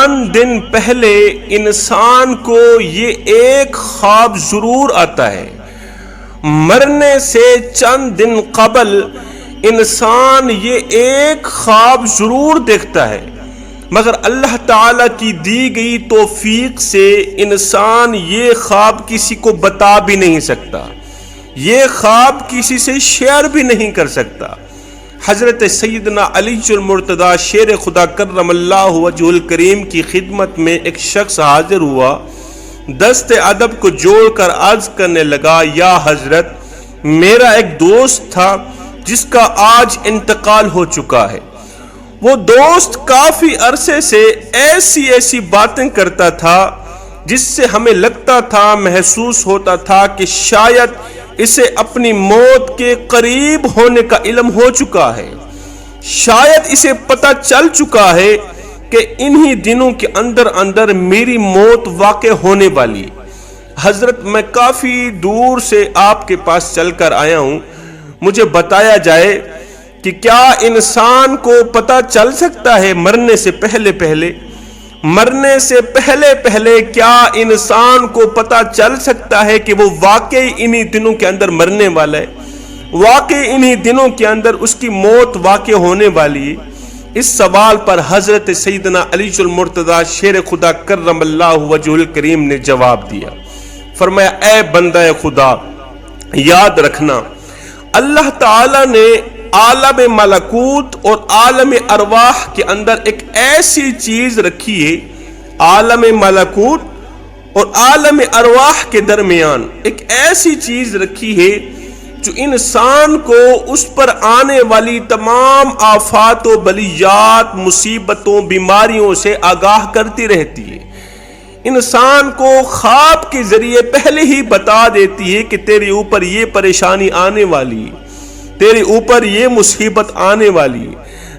چند دن پہلے انسان کو یہ ایک خواب ضرور آتا ہے، مرنے سے چند دن قبل انسان یہ ایک خواب ضرور دیکھتا ہے، مگر اللہ تعالیٰ کی دی گئی توفیق سے انسان یہ خواب کسی کو بتا بھی نہیں سکتا، یہ خواب کسی سے شیئر بھی نہیں کر سکتا۔ حضرت سیدنا علی المرتضیٰ شیر خدا کرم اللہ وجہ الکریم کی خدمت میں ایک شخص حاضر ہوا، دست ادب کو جوڑ کر عرض کرنے لگا، یا حضرت، میرا ایک دوست تھا جس کا آج انتقال ہو چکا ہے۔ وہ دوست کافی عرصے سے ایسی باتیں کرتا تھا جس سے ہمیں لگتا تھا، محسوس ہوتا تھا کہ شاید اسے اپنی موت کے قریب ہونے کا علم ہو چکا ہے، شاید اسے پتہ چل چکا ہے کہ انہی دنوں کے اندر میری موت واقع ہونے والی۔ حضرت، میں کافی دور سے آپ کے پاس چل کر آیا ہوں، مجھے بتایا جائے کہ کیا انسان کو پتہ چل سکتا ہے مرنے سے پہلے کیا انسان کو پتہ چل سکتا ہے کہ وہ واقعی انہی دنوں کے اندر مرنے والا ہے، واقعی انہی دنوں کے اندر اس کی موت واقع ہونے والی ہے؟ اس سوال پر حضرت سیدنا علی المرتضیٰ شیر خدا کرم اللہ وجہ الکریم نے جواب دیا، فرمایا، اے بندہ خدا، یاد رکھنا، اللہ تعالیٰ نے عالم ملکوت اور عالم ارواح کے اندر ایک ایسی چیز رکھی ہے، عالم ملکوت اور عالم ارواح کے درمیان ایک ایسی چیز رکھی ہے جو انسان کو اس پر آنے والی تمام آفات و بلیات، مصیبتوں، بیماریوں سے آگاہ کرتی رہتی ہے، انسان کو خواب کے ذریعے پہلے ہی بتا دیتی ہے کہ تیرے اوپر یہ پریشانی آنے والی ہے، تیرے اوپر یہ مصیبت آنے والی ہے،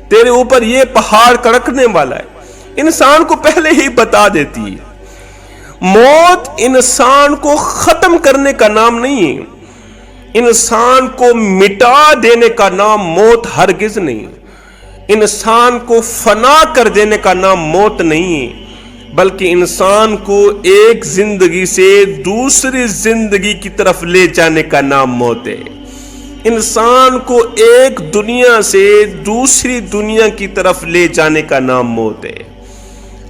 تیرے اوپر یہ پہاڑ کڑکنے والا ہے، انسان کو پہلے ہی بتا دیتی ہے۔ موت انسان کو ختم کرنے کا نام نہیں ہے، انسان کو مٹا دینے کا نام موت ہرگز نہیں، انسان کو فنا کر دینے کا نام موت نہیں ہے، بلکہ انسان کو ایک زندگی سے دوسری زندگی کی طرف لے جانے کا نام موت ہے، انسان کو ایک دنیا سے دوسری دنیا کی طرف لے جانے کا نام موت ہے۔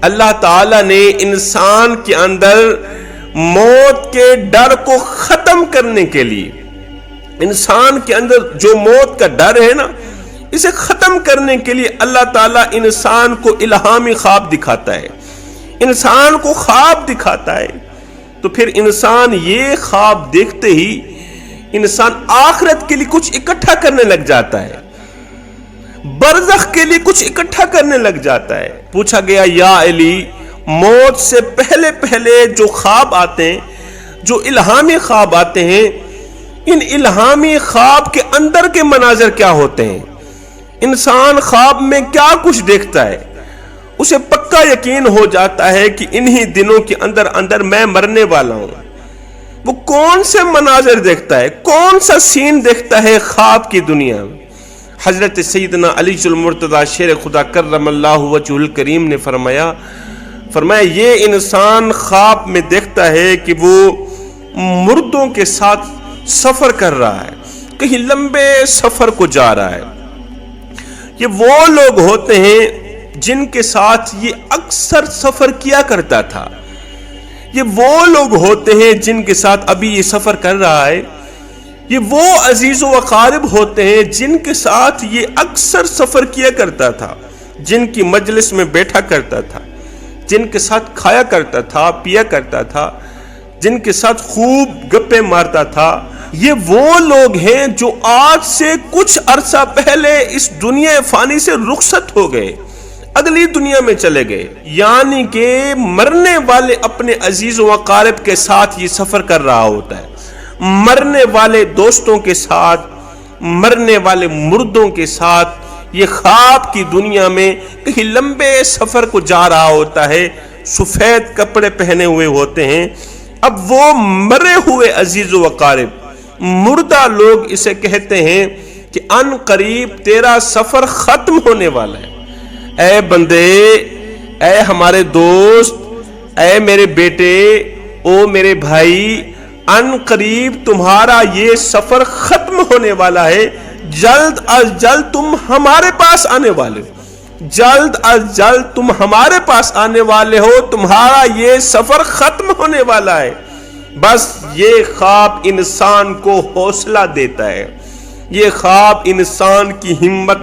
اللہ تعالیٰ نے انسان کے اندر موت کے ڈر کو ختم کرنے کے لیے، انسان کے اندر جو موت کا ڈر ہے نا، اسے ختم کرنے کے لیے اللہ تعالیٰ انسان کو الہامی خواب دکھاتا ہے، انسان کو خواب دکھاتا ہے، تو پھر انسان یہ خواب دیکھتے ہی انسان آخرت کے لیے کچھ اکٹھا کرنے لگ جاتا ہے، برزخ کے لیے کچھ اکٹھا کرنے لگ جاتا ہے۔ پوچھا گیا، یا علی، موت سے پہلے جو خواب آتے ہیں، جو الہامی خواب آتے ہیں، ان الہامی خواب کے اندر کے مناظر کیا ہوتے ہیں؟ انسان خواب میں کیا کچھ دیکھتا ہے؟ اسے پکا یقین ہو جاتا ہے کہ انہی دنوں کے اندر میں مرنے والا ہوں۔ وہ کون سے مناظر دیکھتا ہے، کون سا سین دیکھتا ہے خواب کی دنیا میں؟ حضرت سیدنا علی المرتضیٰ شیر خدا کرم اللہ وجہ الکریم نے فرمایا یہ انسان خواب میں دیکھتا ہے کہ وہ مردوں کے ساتھ سفر کر رہا ہے، کہیں لمبے سفر کو جا رہا ہے۔ یہ وہ لوگ ہوتے ہیں جن کے ساتھ یہ اکثر سفر کیا کرتا تھا، یہ وہ لوگ ہوتے ہیں جن کے ساتھ ابھی یہ سفر کر رہا ہے، یہ وہ عزیز و اقارب ہوتے ہیں جن کے ساتھ یہ اکثر سفر کیا کرتا تھا، جن کی مجلس میں بیٹھا کرتا تھا، جن کے ساتھ کھایا کرتا تھا، پیا کرتا تھا، جن کے ساتھ خوب گپیں مارتا تھا۔ یہ وہ لوگ ہیں جو آج سے کچھ عرصہ پہلے اس دنیا فانی سے رخصت ہو گئے، اگلی دنیا میں چلے گئے، یعنی کہ مرنے والے اپنے عزیز و اقارب کے ساتھ یہ سفر کر رہا ہوتا ہے، مرنے والے دوستوں کے ساتھ، مرنے والے مردوں کے ساتھ یہ خواب کی دنیا میں کہیں لمبے سفر کو جا رہا ہوتا ہے، سفید کپڑے پہنے ہوئے ہوتے ہیں۔ اب وہ مرے ہوئے عزیز و اقارب، مردہ لوگ اسے کہتے ہیں کہ ان قریب تیرا سفر ختم ہونے والا ہے، اے بندے اے ہمارے دوست، اے میرے بیٹے، او میرے بھائی، ان قریب تمہارا یہ سفر ختم ہونے والا ہے، جلد از جلد تم ہمارے پاس آنے والے ہو، جلد از جلد تم ہمارے پاس آنے والے ہو، تمہارا یہ سفر ختم ہونے والا ہے۔ بس یہ خواب انسان کو حوصلہ دیتا ہے، یہ خواب انسان کی ہمت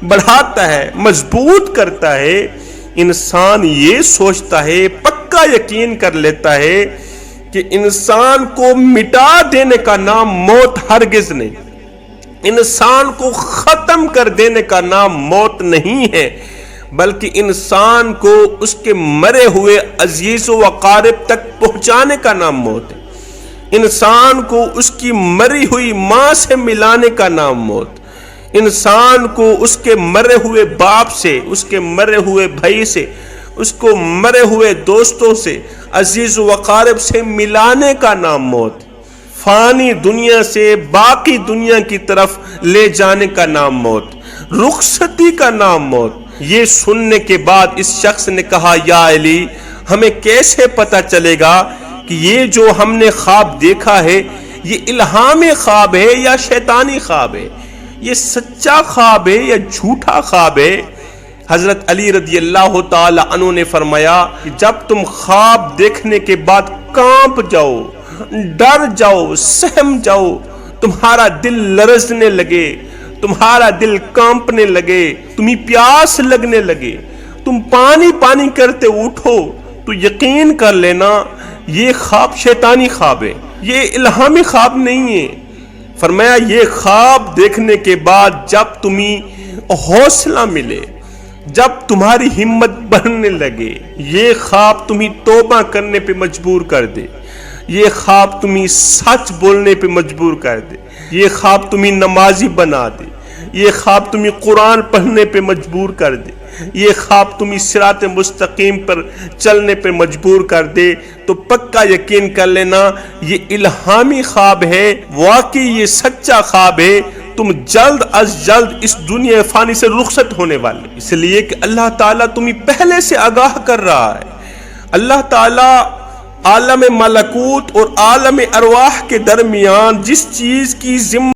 بڑھاتا ہے، مضبوط کرتا ہے۔ انسان یہ سوچتا ہے، پکا یقین کر لیتا ہے کہ انسان کو مٹا دینے کا نام موت ہرگز نہیں، انسان کو ختم کر دینے کا نام موت نہیں ہے، بلکہ انسان کو اس کے مرے ہوئے عزیز و اقارب تک پہنچانے کا نام موت ہے، انسان کو اس کی مری ہوئی ماں سے ملانے کا نام موت، انسان کو اس کے مرے ہوئے باپ سے، اس کے مرے ہوئے بھائی سے، اس کو مرے ہوئے دوستوں سے، عزیز و اقارب سے ملانے کا نام موت، فانی دنیا سے باقی دنیا کی طرف لے جانے کا نام موت، رخصتی کا نام موت۔ یہ سننے کے بعد اس شخص نے کہا، یا علی، ہمیں کیسے پتہ چلے گا کہ یہ جو ہم نے خواب دیکھا ہے یہ الہامی خواب ہے یا شیطانی خواب ہے، یہ سچا خواب ہے یا جھوٹا خواب ہے؟ حضرت علی رضی اللہ تعالی عنہ نے فرمایا کہ جب تم خواب دیکھنے کے بعد کانپ جاؤ، ڈر جاؤ، سہم جاؤ، تمہارا دل لرزنے لگے، تمہارا دل کانپنے لگے، تمہیں پیاس لگنے لگے، تم پانی پانی کرتے اٹھو، تو یقین کر لینا یہ خواب شیطانی خواب ہے، یہ الہامی خواب نہیں ہے۔ فرمایا یہ خواب دیکھنے کے بعد جب تمہیں حوصلہ ملے، جب تمہاری ہمت بڑھنے لگے، یہ خواب تمہیں توبہ کرنے پہ مجبور کر دے، یہ خواب تمہیں سچ بولنے پہ مجبور کر دے، یہ خواب تمہیں نمازی بنا دے، یہ خواب تمہیں قرآن پڑھنے پہ مجبور کر دے، یہ خواب تمہیں صراط مستقیم پر چلنے پہ مجبور کر دے، تو پکا یقین کر لینا یہ الہامی خواب ہے، واقعی یہ سچا خواب ہے، تم جلد از جلد اس دنیا فانی سے رخصت ہونے والے، اس لیے کہ اللہ تعالیٰ تمہیں پہلے سے آگاہ کر رہا ہے۔ اللہ تعالیٰ عالم ملکوت اور عالم ارواح کے درمیان جس چیز کی ذمہ